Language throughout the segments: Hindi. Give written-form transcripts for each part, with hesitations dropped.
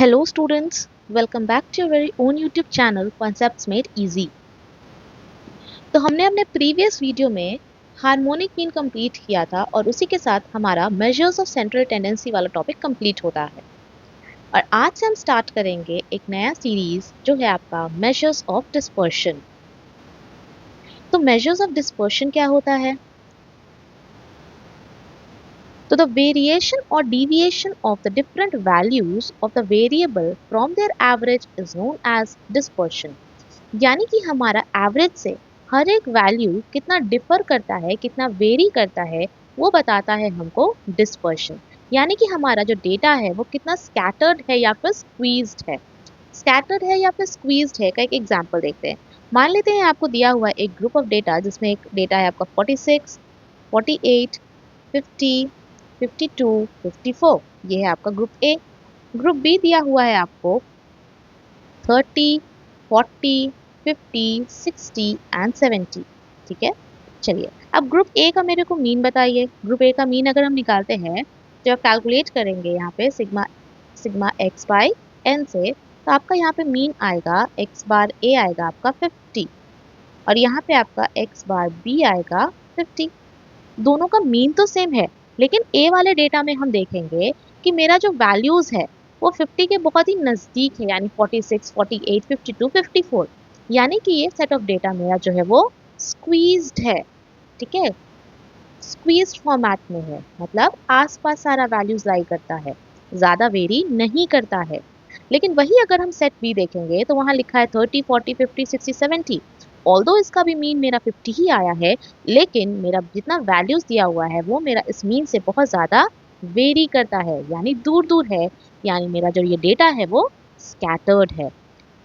Hello students, welcome back to your very own YouTube channel Concepts Made Easy। तो हमने अपने प्रीवियस वीडियो में हार्मोनिक मीन कंप्लीट किया था और उसी के साथ हमारा मेजर्स ऑफ सेंट्रल टेंडेंसी वाला टॉपिक कंप्लीट होता है। और आज से हम स्टार्ट करेंगे एक नया सीरीज जो है आपका मेजर्स ऑफ डिस्पर्शन। तो मेजर्स ऑफ डिस्पर्शन क्या होता है? So the variation or deviation of the different values of the variable from their average is known as dispersion। यानी कि हमारा एवरेज से हर एक वैल्यू कितना डिफर करता है, कितना वेरी करता है, वो बताता है हमको डिस्पर्शन। यानी कि हमारा जो डेटा है वो कितना स्कैटर्ड है या फिर स्क्वीज्ड है। स्कैटर्ड है या फिर स्क्वीज्ड है का एक एग्जांपल देखते हैं। मान लेते हैं आपको दिया हुआ एक ग्रुप ऑफ डेटा जिसमें एक डेटा है आपका 46, 48, 50, 52, 54। ये है आपका ग्रुप ए। ग्रुप बी दिया हुआ है आपको 30, 40, 50, 60 एंड 70। ठीक है, चलिए अब ग्रुप ए का मेरे को मीन बताइए। ग्रुप ए का मीन अगर हम निकालते हैं तो आप कैलकुलेट करेंगे यहाँ पे sigma sigma x by n से, तो आपका यहाँ पे मीन आएगा एक्स बार ए आएगा आपका 50 और यहाँ पे आपका एक्स बार बी आएगा 50। दोनों का मीन तो सेम है, लेकिन ए वाले डेटा में हम देखेंगे कि मेरा जो वैल्यूज है वो 50 के बहुत ही नज़दीक है, यानी 46, 48, 52, 54। यानी कि ये सेट ऑफ डेटा मेरा जो है वो स्क्वीज्ड है। ठीक है, स्क्वीज्ड फॉर्मेट में है, मतलब आसपास सारा वैल्यूज लाई करता है, ज़्यादा वेरी नहीं करता है। लेकिन वही अगर हम सेट बी देखेंगे तो वहाँ लिखा है 30, 40, 50, 60, 70। ऑल्दो इसका भी मीन मेरा 50 ही आया है, लेकिन मेरा जितना वैल्यूज दिया हुआ है वो मेरा इस मीन से बहुत ज़्यादा वेरी करता है, यानी दूर दूर है। यानी मेरा जो ये डेटा है वो स्कैटर्ड है।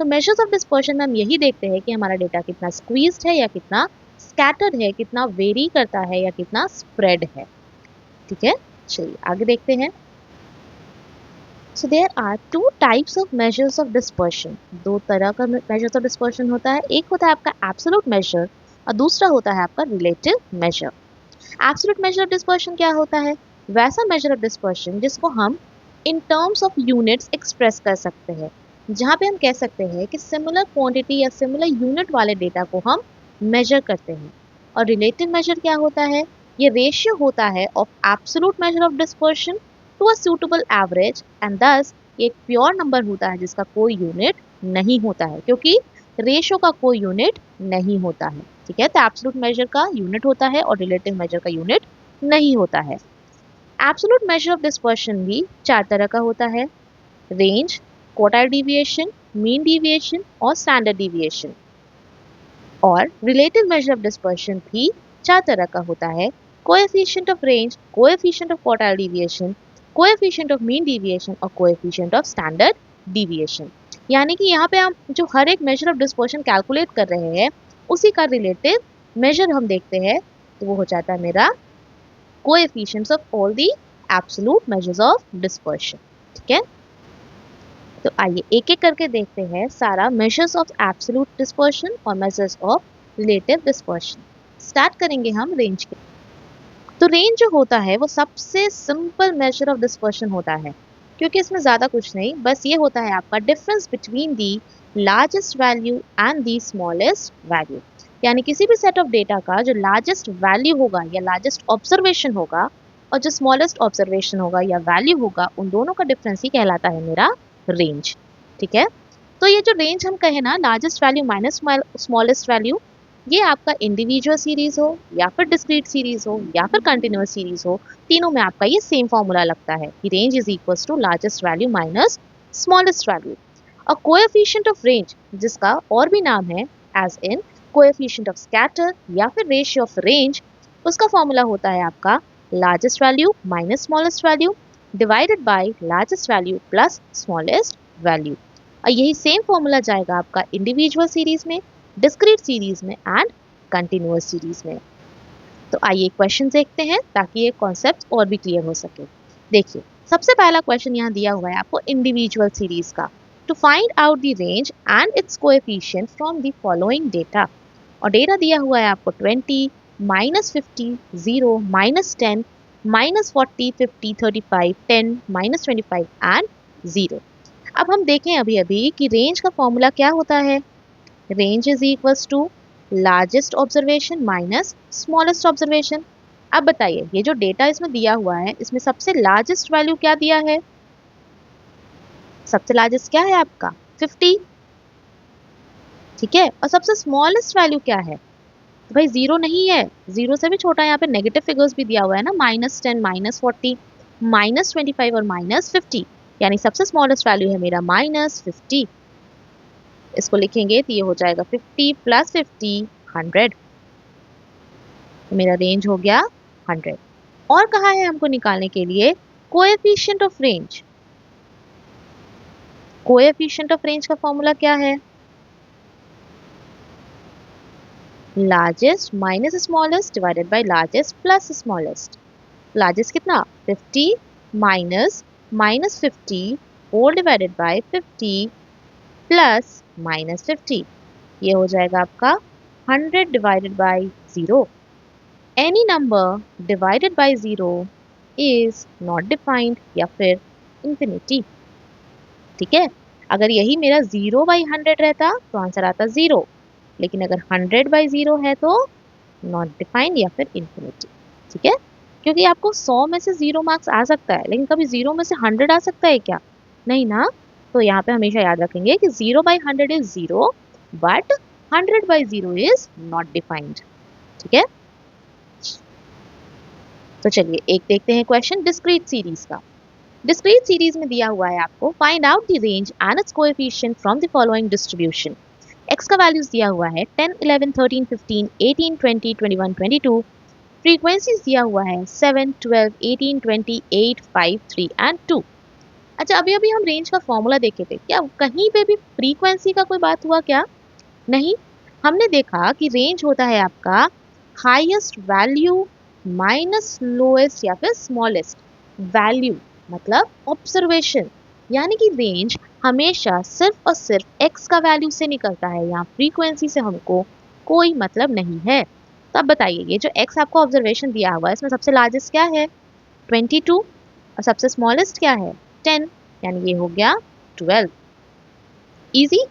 तो मेजर्स ऑफ डिस्पर्शन में हम यही देखते हैं कि हमारा डेटा कितना स्क्वीज्ड है या कितना स्कैटर्ड है, कितना वेरी करता है या कितना स्प्रेड है। ठीक है, चलिए आगे देखते हैं। So there are two types of measures of dispersion। दो तरह का measures of dispersion होता है। एक होता है आपका absolute measure और दूसरा होता है आपका relative measure। Absolute measure of dispersion क्या होता है? वैसा measure of dispersion जिसको हम in terms of units express कर सकते हैं, जहाँ पे हम कह सकते हैं कि similar quantity या similar unit वाले डेटा को हम measure करते हैं। और relative measure क्या होता है? ये रेशियो होता है of absolute measure of dispersion to a suitable average and this एक प्योर नंबर होता है जिसका कोई यूनिट नहीं होता है, क्योंकि रेशो का कोई यूनिट नहीं होता है। ठीक है, तो एब्सोल्यूट मेजर का यूनिट होता है और रिलेटिव मेजर का यूनिट नहीं होता है। एब्सोल्यूट मेजर ऑफ डिस्पर्शन भी चार तरह का होता है: range, quartile deviation, mean deviation और स्टैंडर्ड डिविएशन। और रिलेटिव मेजर ऑफ डिस्पर्शन भी चार तरह का होता है: coefficient of range, coefficient of quartile deviation, coefficient of mean deviation और कोएफिशिएंट ऑफ स्टैंडर्ड डिविएशन। यानी कि यहाँ पे हम जो हर एक मेजर ऑफ डिस्पर्शन कैलकुलेट कर रहे हैं उसी का रिलेटिव मेजर हम देखते हैं, तो वो हो जाता है मेरा coefficients of all the absolute measures of dispersion. ठीक है, तो आइए एक एक करके देखते हैं सारा मेजर्स ऑफ एब्सोल्यूट डिस्पर्शन और measures of relative dispersion. Start करेंगे हम रेंज के। तो रेंज जो होता है वो सबसे सिंपल मेजर ऑफ डिस्पर्शन होता है, क्योंकि इसमें ज़्यादा कुछ नहीं, बस ये होता है आपका difference between the largest value and the smallest value. यानी किसी भी सेट ऑफ डेटा का जो लार्जेस्ट वैल्यू होगा या लार्जेस्ट ऑब्जर्वेशन होगा और जो स्मॉलेस्ट ऑब्जर्वेशन होगा या वैल्यू होगा, उन दोनों का डिफरेंस ही कहलाता है मेरा रेंज। ठीक है, तो ये जो रेंज हम कहें ना, largest value minus smallest value, ये आपका इंडिविजुअल सीरीज हो या फिर डिस्क्रीट सीरीज हो या फिर कंटिन्यूअस सीरीज हो, तीनों में आपका ये सेम फॉर्मूला लगता है कि range is equals to largest value minus smallest value. और कोएफिशिएंट ऑफ रेंज, जिसका और भी नाम है as in coefficient of scatter या फिर रेशियो ऑफ रेंज, उसका फॉर्मूला होता है आपका largest value minus smallest value divided by largest value plus smallest value. और यही सेम फॉर्मूला जाएगा आपका इंडिविजुअल सीरीज में, डिस्क्रीट सीरीज में एंड कंटिन्यूअस सीरीज में। तो आइए क्वेश्चन देखते हैं ताकि ये कॉन्सेप्ट और भी क्लियर हो सके। देखिए, सबसे पहला क्वेश्चन यहाँ दिया हुआ है आपको इंडिविजुअल सीरीज का। To find out the range and its coefficient from the following data. और डेटा दिया हुआ है आपको 20, -50, 0, -10, -40, 50, 35, 10, -25 एंड 0। अब हम देखें अभी अभी कि रेंज का फॉर्मूला क्या होता है। Range is equals to largest observation minus smallest observation. अब बताइए ये जो डेटा इसमें दिया हुआ है इसमें सबसे लार्जेस्ट वैल्यू क्या दिया है। सबसे लार्जेस्ट क्या है आपका 50, ठीक है। और सबसे स्मॉलेस्ट वैल्यू क्या है, तो भाई जीरो नहीं है, जीरो से भी छोटा। यहाँ पे नेगेटिव फिगर्स भी दिया हुआ है ना, -10, -40, -25 और -50, यानी सबसे स्मॉलेस्ट वैल्यू है मेरा -50। इसको लिखेंगे तो ये हो जाएगा 50 + 50 100, तो मेरा रेंज हो गया 100। और कहा है हमको निकालने के लिए coefficient of range. Coefficient of range का फॉर्मूला क्या है, largest minus smallest divided by largest plus smallest. Largest कितना 50 minus -50 whole divided by 50 plus -50, ये हो जाएगा आपका 100 divided by 0। Any number divided by 0 is not defined या फिर इंफिनिटी, ठीक है। अगर यही मेरा 0/100 रहता तो आंसर आता 0, लेकिन अगर 100/0 है तो नॉट डिफाइंड या फिर इंफिनिटी, ठीक है। क्योंकि आपको 100 में से 0 मार्क्स आ सकता है, लेकिन कभी 0 में से 100 आ सकता है क्या, नहीं ना। तो यहाँ पे हमेशा याद रखेंगे कि 0/100 is 0 but 100/0 is not defined, ठीक है। तो चलिए एक देखते हैं क्वेश्चन डिस्क्रीट सीरीज का। डिस्क्रीट सीरीज में दिया हुआ है आपको find out the range and its coefficient from the following distribution. X का वैल्यूज दिया हुआ है 10, 11, 13, 15, 18, 20, 21, 22। फ्रीक्वेंसीज दिया हुआ है 7, 12, 18, 20, 8, 5, 3 एंड 2। अच्छा अभी अभी हम रेंज का फॉर्मूला देखे थे, क्या कहीं पे भी फ्रीक्वेंसी का कोई बात हुआ क्या, नहीं। हमने देखा कि रेंज होता है आपका हाईएस्ट वैल्यू माइनस लोएस्ट या फिर स्मॉलेस्ट वैल्यू, मतलब ऑब्जर्वेशन। यानी कि रेंज हमेशा सिर्फ और सिर्फ एक्स का वैल्यू से निकलता है, यहाँ फ्रीक्वेंसी से हमको कोई मतलब नहीं है। तो अब बताइए ये जो एक्स आपको ऑब्जर्वेशन दिया हुआ है इसमें सबसे लार्जेस्ट क्या है 22 और सबसे स्मॉलेस्ट क्या है 10, यानी ये हो गया 12। इजी।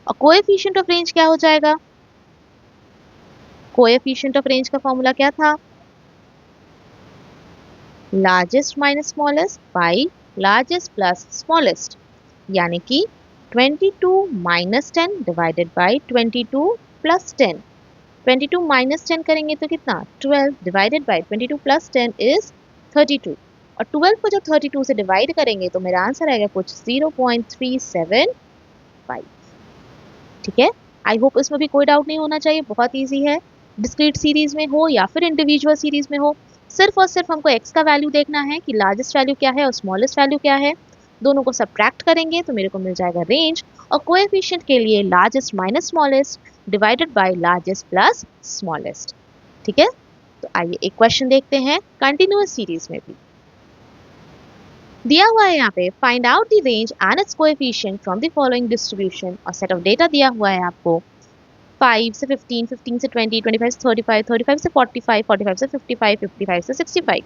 और कोएफिशिएंट ऑफ रेंज क्या हो जाएगा, कोएफिशिएंट ऑफ रेंज का फॉर्मूला क्या था, largest minus smallest by largest plus smallest, यानी कि 22 - 10 डिवाइडेड बाई 22 + 10। 22 - 10 करेंगे तो कितना 12 डिवाइडेड बाई 22 + 10 इज 32, और 12 को जब 32 से डिवाइड करेंगे तो मेरा आंसर आएगा कुछ 0.375, ठीक है। आई होप इसमें भी कोई डाउट नहीं होना चाहिए, बहुत ईजी है। डिस्क्रीट सीरीज में हो या फिर इंडिविजुअल सीरीज में हो, सिर्फ और सिर्फ हमको एक्स का वैल्यू देखना है कि लार्जेस्ट वैल्यू क्या है और स्मॉलेस्ट वैल्यू क्या है। दोनों को सब्ट्रैक्ट करेंगे तो मेरे को मिल जाएगा रेंज, और कोएफिशिएंट के लिए largest minus smallest divided by largest plus smallest, ठीक है। तो आइए एक क्वेश्चन देखते हैं कंटिन्यूअस सीरीज में भी दिया हुआ है यहाँ पे find out the range and its coefficient from the following distribution, और सेट ऑफ डेटा दिया हुआ है आपको 5 से 15, 15 से 20, 25 से 35, 35 से 45, 45 से 55, 55 से 65।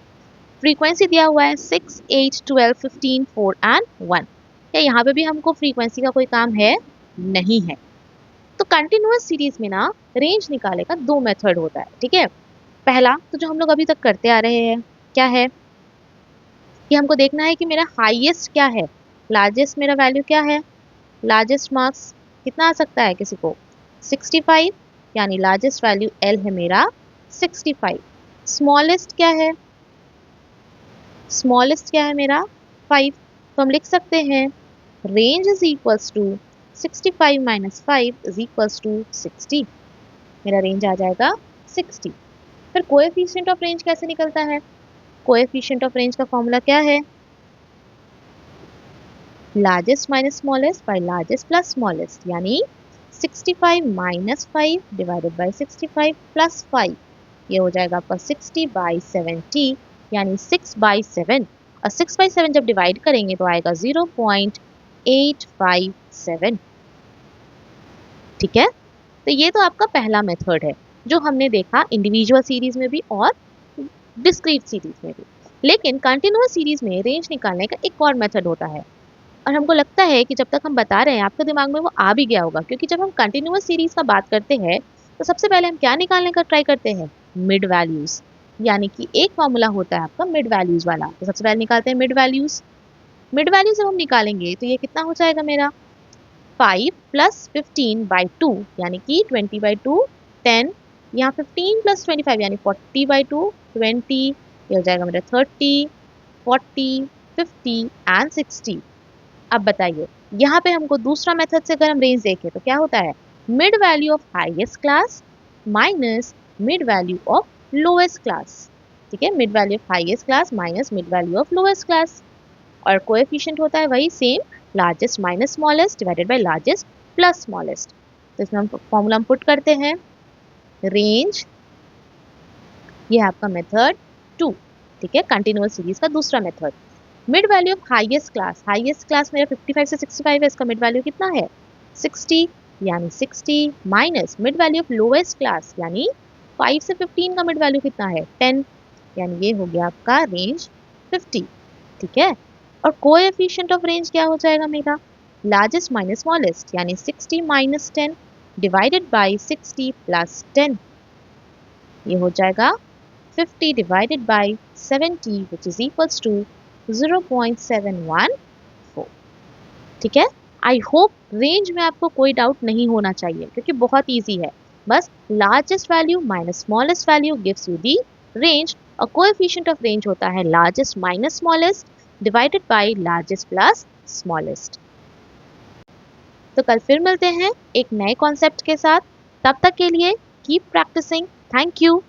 फ्रीक्वेंसी दिया हुआ है 6, 8, 12, 15, 4 एंड 1। क्या यहाँ पे भी हमको फ्रीक्वेंसी का कोई काम है, नहीं है। तो कंटिन्यूअस सीरीज में ना रेंज निकाले का दो मेथड होता है, ठीक है। पहला तो जो हम लोग अभी तक करते आ रहे हैं क्या है कि हमको देखना है कि मेरा हाईएस्ट क्या है, लार्जेस्ट मेरा वैल्यू क्या है। लार्जेस्ट मार्क्स कितना आ सकता है किसी को 65, यानी लार्जेस्ट वैल्यू एल है मेरा 65। स्मॉलेस्ट क्या है, स्मॉलेस्ट क्या है मेरा 5। तो हम लिख सकते हैं range is equals to 65 - 5 is equals to 60, मेरा रेंज आ जाएगा 60। फिर कोएफिशिएंट ऑफ रेंज कैसे निकलता है, कोएफिशिएंट ऑफ रेंज का फॉर्मूला क्या है, largest minus smallest by largest plus smallest, यानी 65 - 5 डिवाइडेड बाय 65 + 5, ये हो जाएगा आपका 60/70, यानी 6/7। और 6/7 जब डिवाइड करेंगे तो आएगा 0.857, ठीक है। तो ये तो आपका पहला मेथड है जो हमने देखा इंडिविजुअल सीरीज में भी और डिस्क्रीट सीरीज में भी। लेकिन कंटिन्यूअस सीरीज में रेंज निकालने का एक और मेथड होता है, और हमको लगता है कि जब तक हम बता रहे हैं आपके दिमाग में वो आ भी गया होगा, क्योंकि जब हम कंटिन्यूअस सीरीज का बात करते हैं तो सबसे पहले हम क्या निकालने का ट्राई करते हैं, मिड वैल्यूज। यानी कि एक फॉर्मूला होता है आपका मिड वैल्यूज वाला, तो सबसे पहले निकालते हैं मिड वैल्यूज। मिड वैल्यू जब हम निकालेंगे तो ये कितना हो जाएगा मेरा, 5 प्लस 15/2 यानी कि 20/2 10, यहाँ 15 प्लस 25 यानी 40/2 20, ये हो जाएगा मेरा 30 40 50 एंड 60। अब बताइए यहाँ पे हमको दूसरा मेथड से अगर हम रेंज देखें तो क्या होता है, mid value of highest class minus mid value of lowest class. ठीक है, mid value of highest class minus mid value of lowest class. और कोएफिशिएंट होता है वही same, largest minus smallest divided by largest plus smallest. तो इसमें हम फॉर्मूला हम पुट करते हैं, रेंज, ये है आपका मेथड 2। ठीक है, कंटिन्यूअस सीरीज का दूसरा method. Mid value of highest class मेरा 55 से 65 है, इसका मिड वैल्यू कितना है 60, यानी 60 minus mid value of lowest class यानी 5 से 15 का मिड वैल्यू कितना है 10, यानी ये हो गया आपका रेंज 50। ठीक है, और कोएफिशिएंट ऑफ रेंज क्या हो जाएगा मेरा, लार्जेस्ट माइनस स्मॉलेस्ट यानी 60 माइनस 10 डिवाइडेड बाय 60 प्लस 10, ये हो जाएगा 50 divided by 70 which is equals to 0.714। ठीक है, आई होप रेंज में आपको कोई डाउट नहीं होना चाहिए क्योंकि बहुत इजी है। बस largest value minus smallest value gives you the range, और कोएफिशिएंट ऑफ रेंज होता है largest minus smallest divided by largest plus smallest. तो कल फिर मिलते हैं एक नए कॉन्सेप्ट के साथ, तब तक के लिए कीप प्रैक्टिसिंग। Thank you.